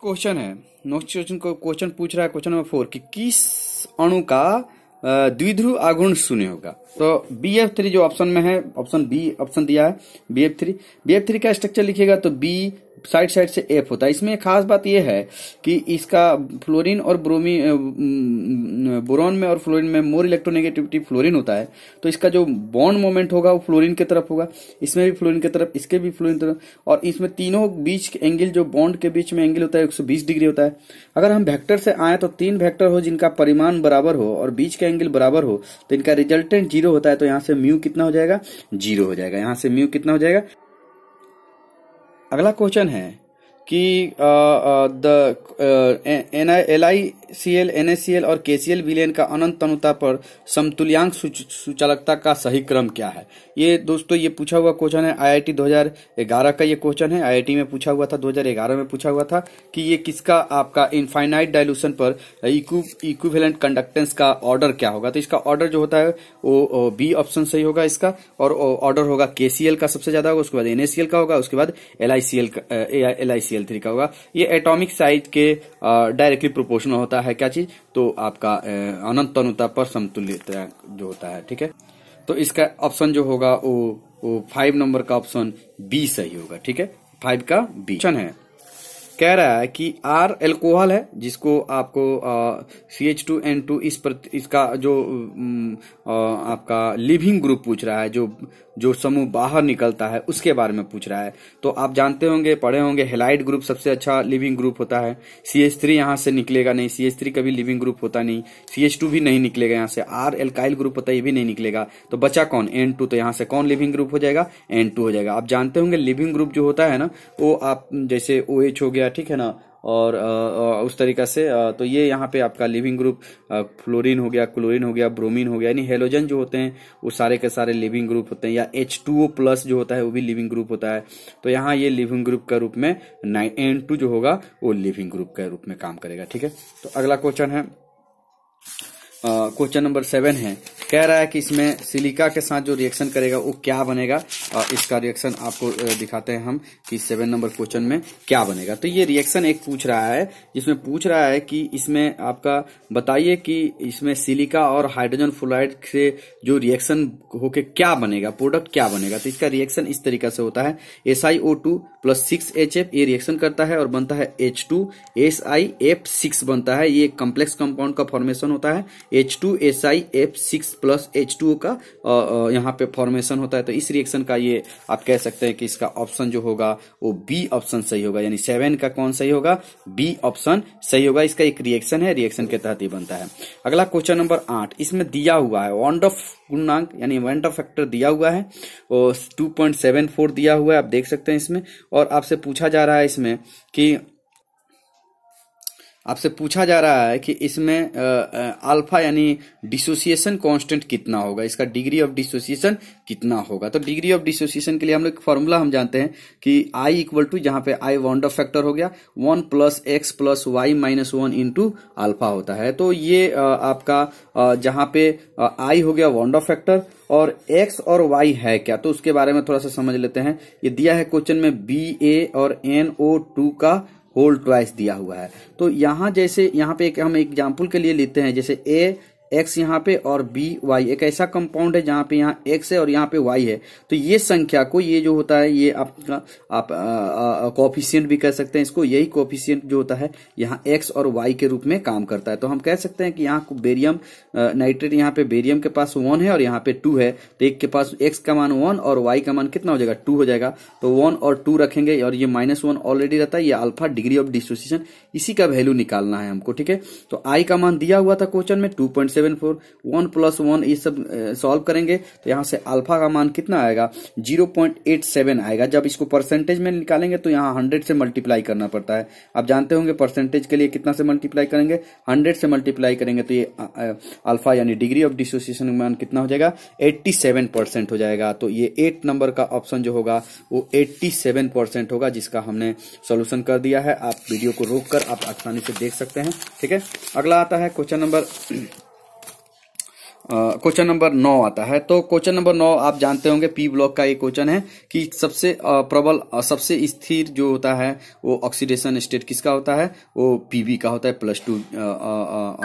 Question है next question पूछ रहा है क्वेश्चन नंबर 4 कि किस अणु का द्विध्रुव आघूर्ण शून्य होगा। तो BF3 जो ऑप्शन में है, ऑप्शन बी ऑप्शन दिया है BF3 का स्ट्रक्चर लिखिएगा तो B साइड से F होता है। इसमें खास बात यह है कि इसका फ्लोरीन और बोरॉन में और फ्लोरीन में मोर इलेक्ट्रोनेगेटिविटी फ्लोरीन होता है, तो इसका जो बॉन्ड मोमेंट होगा वो फ्लोरीन की तरफ होगा, इसमें भी फ्लोरीन की तरफ, इसके भी फ्लोरीन की तरफ, और इसमें तीनों बीच के एंगल जो बॉन्ड के बीच में एंगल होता है 120 डिग्री होता है। अगर हम वेक्टर से आए तो 3 वेक्टर हो जिनका परिमाण बराबर हो और बीच का एंगल बराबर हो तो इनका रिजल्टेंट 0 होता है, तो यहाँ से म्यू कितना हो जाएगा, 0 हो जाएगा। यहाँ से म्यू कितना हो जाएगा। अगला क्वेश्चन है कि LiCl, NaCl और KCl विलयन का अनंत अनुता पर समतुल्यांक सुचालकता का सही क्रम क्या है। ये दोस्तों ये पूछा हुआ क्वेश्चन है, IIT 2011 का ये क्वेश्चन है। IIT में पूछा हुआ था, 2011 में पूछा हुआ था कि ये किसका आपका इनफाइनाइट डाइल्यूशन पर इक्विवेलेंट कंडक्टेंस का ऑर्डर क्या होगा। तो इसका ऑर्डर जो होता है वो B ऑप्शन सही होगा इसका, और ऑर्डर होगा KCl का सबसे ज्यादा होगा, उसके बाद NaCl का होगा, उसके बाद LiCl3 का होगा। ये एटॉमिक साइज के डायरेक्टली प्रोपोर्शनल होता है क्या चीज, तो आपका अनंत अनुता पर समतुल्यता जो होता है। ठीक है, तो इसका ऑप्शन जो होगा वो 5 नंबर का ऑप्शन B सही होगा। ठीक है, 5 का B ऑप्शन है। कह रहा है कि R एल्कोहल है जिसको आपको CH2N2 इसका जो आपका लिविंग ग्रुप पूछ रहा है, जो समूह बाहर निकलता है उसके बारे में पूछ रहा है। तो आप जानते होंगे, पढ़े होंगे, हेलाइड ग्रुप सबसे अच्छा लिविंग ग्रुप होता है। CH3 यहाँ से निकलेगा नहीं, CH3 कभी लिविंग ग्रुप होता नहीं, CH2 भी नहीं निकलेगा यहाँ से, R एल्काइल ग्रुप होता है ये भी नहीं निकलेगा। तो बचा कौन, N2, तो यहाँ से कौन लिविंग ग्रुप हो जाएगा, N2 हो जाएगा। आप जानते होंगे लिविंग ग्रुप जो होता है ना, वो आप जैसे OH हो गया, ठीक है ना, और उस तरीका से तो ये यहाँ पे आपका लिविंग ग्रुप फ्लोरीन हो गया, क्लोरीन हो गया, ब्रोमीन हो गया, यानी हेलोजन जो होते हैं वो सारे के सारे लिविंग ग्रुप होते हैं, या H2O प्लस जो होता है वो भी लिविंग ग्रुप होता है। तो यहाँ ये लिविंग ग्रुप का रूप में N2 जो होगा वो लिविंग ग्रुप के रूप में काम करेगा। ठीक है, तो अगला क्वेश्चन है क्वेश्चन नंबर 7 है। कह रहा है कि इसमें सिलिका के साथ जो रिएक्शन करेगा वो क्या बनेगा। इसका रिएक्शन आपको दिखाते हैं हम कि 7 नंबर क्वेश्चन में क्या बनेगा। तो ये रिएक्शन एक पूछ रहा है जिसमें पूछ रहा है कि इसमें आपका बताइए कि इसमें सिलिका और हाइड्रोजन फ्लोराइड से जो रिएक्शन होके क्या बनेगा, प्रोडक्ट क्या बनेगा। तो इसका रिएक्शन इस तरीका से होता है, SiO2 + 6HF ये रिएक्शन करता है और बनता है H2SiF6 बनता है। ये कॉम्प्लेक्स कंपाउंड का फॉर्मेशन होता है, H2SiF6 + H2O का यहाँ पे फॉर्मेशन होता है। तो इस रिएक्शन का ये आप कह सकते हैं कि इसका ऑप्शन जो होगा वो B ऑप्शन सही होगा, यानी 7 का कौन सही होगा, B ऑप्शन सही होगा। इसका एक रिएक्शन है, रिएक्शन के तहत ही बनता है। अगला क्वेश्चन नंबर 8, इसमें दिया हुआ है वॉन्डॉर्फ गुणांक यानी वॉन्डॉर्फ फैक्टर दिया हुआ है और 2.74 दिया हुआ है, आप देख सकते हैं इसमें। और आपसे पूछा जा रहा है इसमें कि इसमें अल्फा यानी डिसोसिएशन कांस्टेंट कितना होगा, इसका डिग्री ऑफ डिसोसिएशन कितना होगा। तो डिग्री ऑफ डिसोसिएशन के लिए हम लोग फॉर्मूला हम जानते हैं कि I = जहां पे I वॉन्डॉर्फ फैक्टर हो गया 1 + x + y - 1 × अल्फा होता है। तो ये आपका जहां पे I हो गया वॉन्डॉर्फ फैक्टर और x और y है क्या, तो उसके बारे में थोड़ा सा समझ लेते हैं। ये दिया है क्वेश्चन में Ba और NO2 का होल ट्वाइस दिया हुआ है। तो यहाँ जैसे यहाँ पे हम एग्जाम्पल के लिए लेते हैं, जैसे x यहाँ पे और y एक ऐसा कंपाउंड है जहाँ पे यहाँ x है और यहाँ पे y है। तो ये संख्या को, ये जो होता है ये आपका आप कोएफिशिएंट भी कह सकते हैं इसको, यही कोएफिशिएंट जो होता है यहाँ x और y के रूप में काम करता है। तो हम कह सकते हैं कि यहाँ बेरियम नाइट्रेट, यहाँ पे बेरियम के पास 1 है और यहाँ पे 2 है, तो एक के पास x का मान 1 और y का मान कितना हो जाएगा, 2 हो जाएगा। तो 1 और 2 रखेंगे और ये -1 ऑलरेडी रहता है, ये अल्फा डिग्री ऑफ डिसोसिएशन, इसी का वैल्यू निकालना है हमको। ठीक है, तो I का मान दिया हुआ था क्वेश्चन में 2.74, 1 + 1 ये सब सॉल्व करेंगे तो यहाँ से अल्फा का मान कितना आएगा, 0.87 आएगा। जब इसको परसेंटेज में निकालेंगे तो यहाँ 100 से मल्टीप्लाई करना पड़ता है। आप जानते होंगे परसेंटेज के लिए कितना से मल्टीप्लाई करेंगे, 100 से मल्टीप्लाई करेंगे तो ये अल्फा यानी डिग्री ऑफ डिसोसिएशन का मान कितना हो जाएगा, 87% हो जाएगा। तो ये 8 नंबर का ऑप्शन जो होगा वो 87% होगा, जिसका हमने सोल्यूशन कर दिया है। आप वीडियो को रोककर आप आसानी से देख सकते हैं। ठीक है, अगला आता है क्वेश्चन नंबर क्वेश्चन नंबर 9 आता है। तो क्वेश्चन नंबर 9 आप जानते होंगे पी ब्लॉक का ये क्वेश्चन है कि सबसे प्रबल सबसे स्थिर जो होता है वो ऑक्सीडेशन स्टेट किसका होता है, वो पीबी का होता है, +2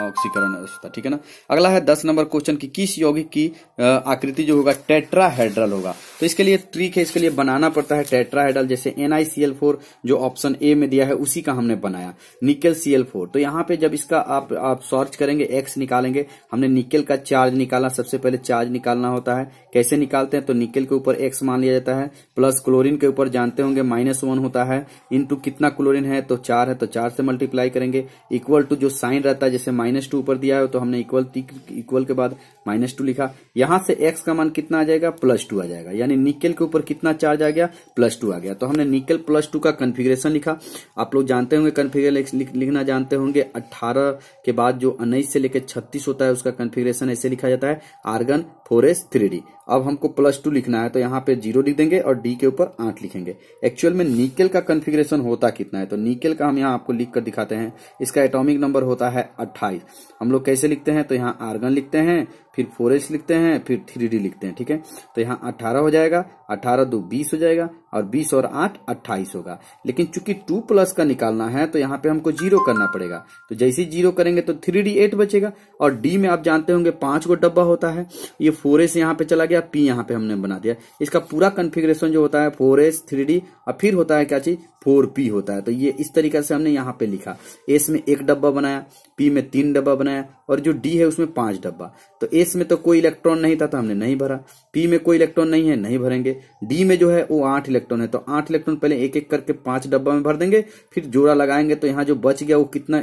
ऑक्सीकरण अवस्था, ठीक है ना। अगला है 10 नंबर क्वेश्चन की किस यौगिक की आकृति जो होगा टेट्राहेड्रल होगा। तो इसके लिए ट्रिक है, इसके लिए बनाना पड़ता है टेट्राहेड्रल। जैसे NiCl4 जो ऑप्शन ए में दिया है उसी का हमने बनाया, निकेल Cl4। तो यहाँ पे जब इसका आप सर्च करेंगे X निकालेंगे, हमने निकेल का चार्ज निकाला, सबसे पहले चार्ज निकालना होता है। कैसे निकालते हैं, तो निकेल के ऊपर X मान लिया जाता है, प्लस क्लोरीन के ऊपर जानते होंगे -1 होता है, इनटू कितना क्लोरीन है तो 4 है तो 4 से मल्टीप्लाई करेंगे, इक्वल टू जो साइन रहता है, जैसे -2 ऊपर दिया है तो हमने इक्वल के बाद -2 लिखा। यहां से X का मान कितना आ जाएगा, +2 आ जाएगा, यानी निकेल के ऊपर कितना चार्ज आ गया, +2 आ गया। तो हमने निकेल +2 का कन्फिग्रेशन लिखा। आप लोग जानते होंगे कन्फिग्रेशन लिखना जानते होंगे, 18 के बाद जो 19 से लेकर 36 होता है उसका कन्फिग्रेशन ऐसे लिखा जाता है, आर्गन 4s3d। अब हमको +2 लिखना है तो यहाँ पे 0 लिख देंगे और डी के ऊपर 8 लिखेंगे। एक्चुअल में निकेल का कन्फिग्रेशन होता कितना है, तो निकेल का हम यहाँ आपको लिख कर दिखाते हैं। इसका एटॉमिक नंबर होता है 28। हम लोग कैसे लिखते हैं, तो यहाँ आर्गन लिखते हैं, फिर 4s लिखते हैं, फिर 3d लिखते हैं, ठीक है। तो यहाँ 18 हो जाएगा, 18 2 20 हो जाएगा, और 20 और 8 28 होगा। लेकिन चूंकि 2+ का निकालना है तो यहाँ पे हमको 0 करना पड़ेगा। तो जैसे ही 0 करेंगे तो 3d 8 बचेगा, और डी में आप जानते होंगे 5 गो डब्बा होता है। ये 4s यहाँ पे चला गया, पी यहाँ पे हमने बना दिया। इसका पूरा कन्फिग्रेशन जो होता है 4s 3d, और फिर होता है क्या चीज, 4p होता है। तो ये इस तरीके से हमने यहाँ पे लिखा। एस में 1 डब्बा बनाया, पी में 3 डब्बा बनाया, और जो डी है उसमें 5 डब्बा। तो एस में तो कोई इलेक्ट्रॉन नहीं था तो हमने नहीं भरा, पी में कोई इलेक्ट्रॉन नहीं है, नहीं भरेंगे, डी में जो है वो 8 इलेक्ट्रॉन है तो 8 इलेक्ट्रॉन पहले एक एक करके 5 डब्बा में भर देंगे, फिर जोड़ा लगाएंगे तो यहाँ जो बच गया वो कितना,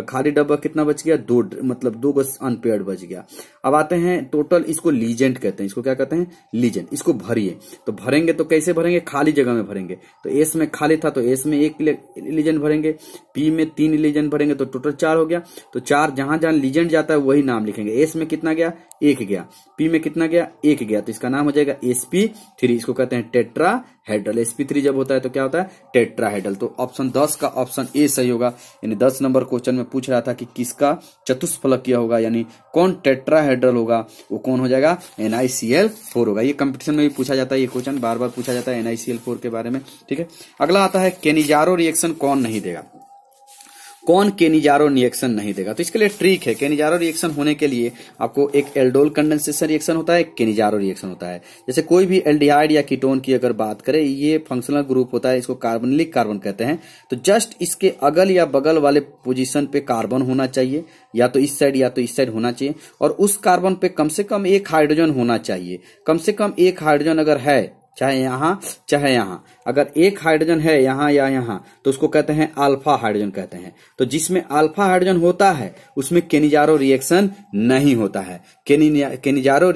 खाली डब्बा कितना बच गया, 2, मतलब 2 अनपेयर्ड बच गया। अब आते हैं टोटल, इसको लीजेंट कहते हैं, इसको क्या कहते हैं, लीजेंट। इसको भरिए, तो भरेंगे तो कैसे भरेंगे, खाली जगह में भरेंगे। तो एस में खाली था तो एस में 1 लीजेंट भरेंगे, पी में 3 लीजेंट भरेंगे, तो टोटल 4 हो गया। तो 4 जहां जहां लीजेंट जाता है वही नाम लिखेंगे। एस में कितना गया, 1 गया, पी में कितना गया, 1 गया, तो इसका नाम हो जाएगा sp3। इसको कहते हैं टेट्राहेड्रल। sp3 जब होता है तो क्या होता है, टेट्राहेड्रल। तो ऑप्शन 10 का ऑप्शन ए सही होगा। यानी 10 नंबर क्वेश्चन में पूछ रहा था कि किसका चतुष्फलकीय होगा, यानी कौन टेट्राहेड्रल होगा, वो कौन हो जाएगा, NiCl4 होगा। ये कंपटीशन में भी पूछा जाता है, ये क्वेश्चन बार बार पूछा जाता है NiCl4 के बारे में, ठीक है। अगला आता है केनिजारो रिएक्शन कौन नहीं देगा, कौन केनिजारो रिएक्शन नहीं देगा। तो इसके लिए ट्रिक है, केनिजारो रिएक्शन होने के लिए आपको एक एल्डोल कंडेंसेशन रिएक्शन होता है, एक केनिजारो रिएक्शन होता है। जैसे कोई भी एल्डिहाइड या कीटोन की अगर बात करें, ये फंक्शनल ग्रुप होता है, इसको कार्बोनिलिक कार्बन कहते हैं। तो जस्ट इसके अगल या बगल वाले पोजीशन पे कार्बन होना चाहिए, या तो इस साइड या तो इस साइड होना चाहिए, और उस कार्बन पे कम से कम 1 हाइड्रोजन होना चाहिए। कम से कम 1 हाइड्रोजन अगर है, चाहे यहां चाहे यहां, अगर 1 हाइड्रोजन है यहां या यहां, तो उसको कहते हैं अल्फा हाइड्रोजन कहते हैं। तो जिसमें अल्फा हाइड्रोजन होता है उसमें केनिजारो रिएक्शन नहीं होता है। केनिजारो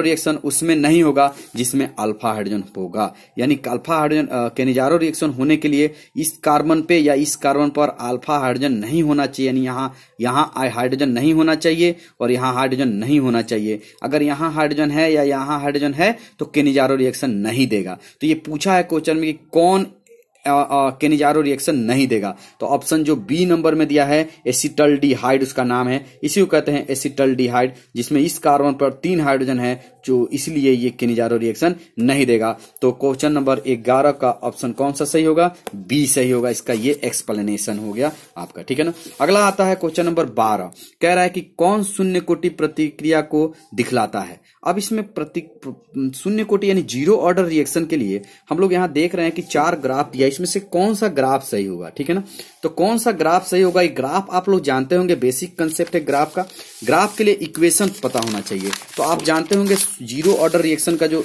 रिएक्शन उसमें नहीं होगा जिसमें अल्फा हाइड्रोजन होगा। यानी अल्फा हाइड्रोजन केनिजारो रिएक्शन होने के लिए इस कार्बन पे या इस कार्बन पर अल्फा हाइड्रोजन नहीं होना चाहिए, यानी यहाँ हाइड्रोजन नहीं होना चाहिए और यहाँ हाइड्रोजन नहीं होना चाहिए। अगर यहाँ हाइड्रोजन है या यहाँ हाइड्रोजन है तो केनिजारो रिएक्शन नहीं देगा। तो ये पूछा है क्वेश्चन में कि कौन केनिजारो रिएक्शन नहीं देगा। तो ऑप्शन जो बी नंबर में दिया है एसिटल्डिहाइड उसका नाम है, इसी को कहते हैं एसिटल्डिहाइड, जिसमें इस कार्बन पर 3 हाइड्रोजन है, जो इसलिए ये केनिजारो रिएक्शन नहीं देगा। तो क्वेश्चन नंबर 11 का ऑप्शन कौन सा सही होगा, बी सही होगा। इसका ये एक्सप्लेनेशन हो गया आपका, ठीक है ना। अगला आता है क्वेश्चन नंबर 12, कह रहा है कि कौन शून्य कोटि प्रतिक्रिया को दिखलाता है। अब इसमें शून्य कोटि यानी 0 ऑर्डर रिएक्शन के लिए हम लोग यहाँ देख रहे हैं कि 4 ग्राफ दिया, इसमें से कौन सा ग्राफ सही होगा, ठीक है ना। तो कौन सा ग्राफ सही होगा, ये ग्राफ आप लोग जानते होंगे, बेसिक कंसेप्ट है ग्राफ का। ग्राफ के लिए इक्वेशन पता होना चाहिए। तो आप जानते होंगे 0 ऑर्डर रिएक्शन का जो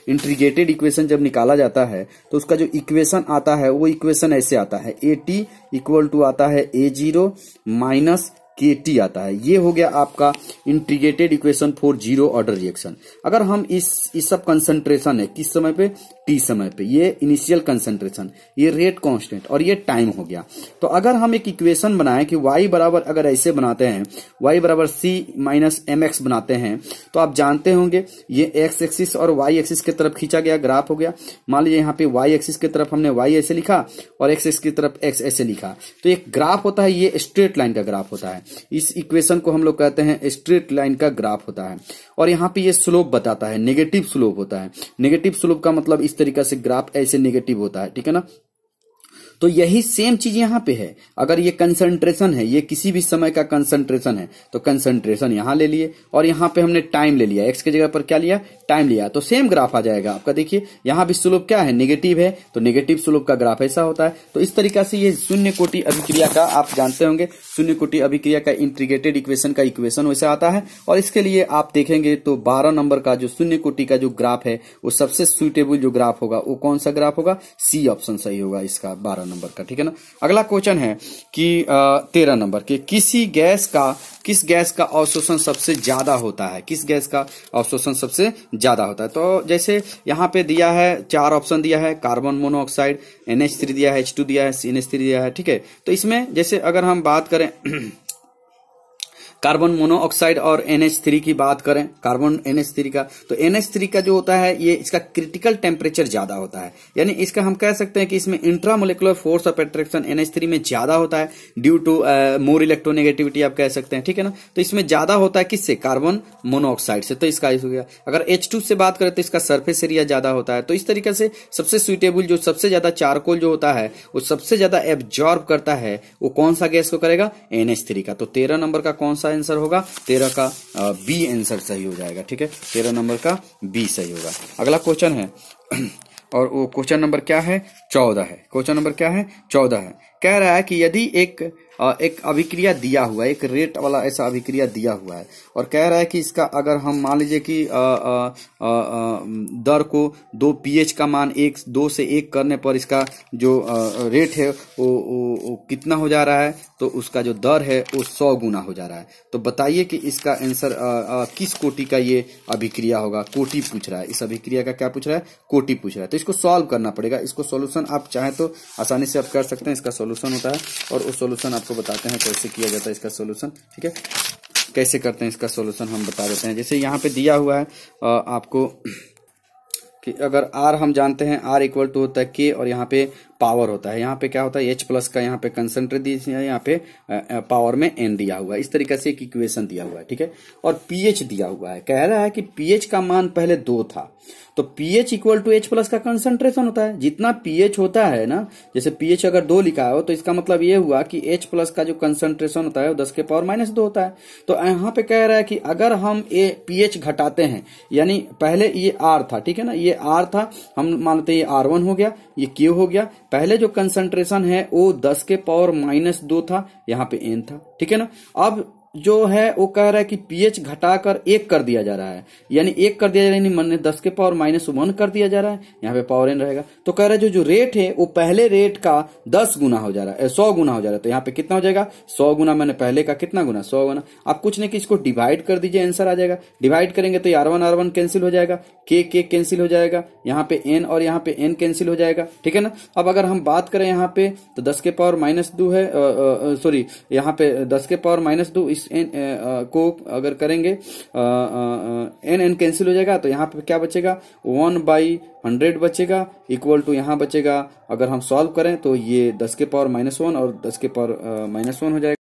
इंटीग्रेटेड इक्वेशन जब निकाला जाता है तो उसका जो इक्वेशन आता है वो इक्वेशन ऐसे आता है, AT इक्वल टू आता है A0 माइनस KT आता है। ये हो गया आपका integrated equation for 0 order reaction. अगर हम इस सब कंसंट्रेशन है किस समय पे, T समय पे, ये इनिशियल कंसंट्रेशन, ये रेट कांस्टेंट और ये टाइम हो गया। तो अगर हम एक इक्वेशन बनाएं कि y बराबर, अगर ऐसे बनाते हैं y बराबर C माइनस mx बनाते हैं, तो आप जानते होंगे ये x एक्सिस और y एक्सिस की तरफ खींचा गया ग्राफ हो गया। मान लीजिए यहाँ पे y एक्सिस की तरफ हमने y ऐसे लिखा और x एक्सिस की तरफ x ऐसे लिखा, तो एक ग्राफ होता है, ये स्ट्रेट लाइन का ग्राफ होता है। इस इक्वेशन को हम लोग कहते हैं स्ट्रेट लाइन का ग्राफ होता है। और यहाँ पे ये स्लोप बताता है, नेगेटिव स्लोप होता है। नेगेटिव स्लोप का मतलब इस तरीके से ग्राफ ऐसे नेगेटिव होता है, ठीक है ना। तो यही सेम चीज यहाँ पे है। अगर ये कंसंट्रेशन है, ये किसी भी समय का कंसंट्रेशन है, तो कंसंट्रेशन यहाँ ले लिए और यहाँ पे हमने टाइम ले लिया, एक्स की जगह पर क्या लिया, टाइम लिया, तो सेम ग्राफ आ जाएगा आपका। देखिए यहाँ भी स्लोप क्या है, नेगेटिव है, तो नेगेटिव स्लोप का ग्राफ ऐसा होता है। तो इस तरीका से ये शून्य कोटि अभिक्रिया का, आप जानते होंगे शून्य कोटि अभिक्रिया का इंटीग्रेटेड इक्वेशन का इक्वेशन वैसा आता है। और इसके लिए आप देखेंगे तो 12 नंबर का जो शून्य कोटि का जो ग्राफ है, वो सबसे सुइटेबल जो ग्राफ होगा वो कौन सा ग्राफ होगा, सी ऑप्शन सही होगा इसका 12 नंबर का, ठीक है ना। अगला क्वेश्चन है कि 13 नंबर के, किस गैस का अवशोषण सबसे ज्यादा होता है, किस गैस का अवशोषण सबसे ज्यादा होता है। तो जैसे यहाँ पे दिया है 4 ऑप्शन दिया है, कार्बन मोनोऑक्साइड, NH3 दिया है, H2 दिया है, CNH3 दिया है, ठीक है। तो इसमें जैसे अगर हम बात करें कार्बन मोनोऑक्साइड और NH3 की बात करें, कार्बन NH3 का, तो NH3 का जो होता है ये इसका क्रिटिकल टेम्परेचर ज्यादा होता है, यानी इसका हम कह सकते हैं कि इसमें intramolecular force of attraction NH3 में ज्यादा होता है ड्यू टू मोर इलेक्ट्रोनेगेटिविटी आप कह सकते हैं, ठीक है ना। तो इसमें ज्यादा होता है किससे, कार्बन मोनोऑक्साइड से, तो इसका हो गया। अगर H2 से बात करें तो इसका सरफेस एरिया ज्यादा होता है। तो इस तरीके से सबसे सुइटेबल जो सबसे ज्यादा चारकोल जो होता है वो सबसे ज्यादा एब्जॉर्ब करता है, वो कौन सा गैस को करेगा, NH3 का। तो 13 नंबर का कौन सा आंसर होगा, 13 का बी आंसर सही हो जाएगा, ठीक है। 13 नंबर का बी सही होगा। अगला क्वेश्चन है और वो क्वेश्चन नंबर क्या है, 14 है। क्वेश्चन नंबर क्या है, 14 है। कह रहा है कि यदि एक अभिक्रिया दिया हुआ है, एक रेट वाला ऐसा अभिक्रिया दिया हुआ है, और कह रहा है कि इसका अगर हम मान लीजिए कि दर को 2 pH का मान 2 से 1 करने पर इसका जो रेट है वो कितना हो जा रहा है, तो उसका जो दर है वो 100 गुना हो जा रहा है। तो बताइए कि इसका आंसर किस कोटि का ये अभिक्रिया होगा। कोटि पूछ रहा है, इस अभिक्रिया का क्या पूछ रहा है, कोटि पूछ रहा है। तो इसको सॉल्व करना पड़ेगा। इसको सॉल्यूशन आप चाहें तो आसानी से आप कर सकते हैं, इसका सॉल्यूशन होता है और उस सॉल्यूशन आपको बताते हैं कैसे किया जाता है इसका सॉल्यूशन, ठीक है। कैसे करते हैं इसका सॉल्यूशन हम बता देते हैं। जैसे यहाँ पे दिया हुआ है आपको कि अगर R हम जानते हैं, R इक्वल टू होता है K और यहाँ पे पावर होता है, यहाँ पे क्या होता है H प्लस का, यहाँ पे कंसंट्रेट दिया है, यहाँ पे पावर में N दिया हुआ है। इस तरीके से एक इक्वेशन दिया हुआ है, ठीक है। और pH दिया हुआ है, कह रहा है कि pH का मान पहले 2 था, तो pH equal to H plus का कंसंट्रेशन होता है। जितना pH होता है ना, जैसे pH अगर 2 लिखा हो तो इसका मतलब ये हुआ कि H प्लस का जो कंसंट्रेशन होता है वो 10 के पावर -2 होता है। तो यहाँ पे कह रहा है कि अगर हम pH घटाते हैं, यानी पहले ये R था, ठीक है ना, ये R था, हम मानते हैं ये R1 हो गया, ये Q हो गया। पहले जो कंसंट्रेशन है वो 10 के पावर -2 था, यहाँ पे N था, ठीक है ना। अब जो है वो कह रहा है कि pH घटाकर 1 कर दिया जा रहा है, यानी 1 कर दिया जा रहा है, यानी मन 10 के पावर -1 कर दिया जा रहा है, यहाँ पे पावर N रहेगा। तो कह रहा है जो रेट है वो पहले रेट का 10 गुना हो जा रहा है, 100 गुना हो जा रहा है। तो यहाँ पे कितना हो जाएगा, 100 गुना, मैंने पहले का कितना गुना, 100 गुना। आप कुछ नहीं कि इसको डिवाइड कर दीजिए, आंसर आ जाएगा। डिवाइड करेंगे तो R1 कैंसिल हो जाएगा, K कैंसिल हो जाएगा, यहाँ पे N और यहाँ पे N कैंसिल हो जाएगा, ठीक है ना। अब अगर हम बात करें यहाँ पे तो 10 के पावर -2 है, सॉरी यहाँ पे 10 के पावर -2 इस N को अगर करेंगे N कैंसिल हो जाएगा, तो यहाँ पे क्या बचेगा, 1/100 बचेगा, इक्वल टू यहाँ बचेगा, अगर हम सॉल्व करें तो ये 10 के पावर -1 और 10 के पावर -1 हो जाएगा।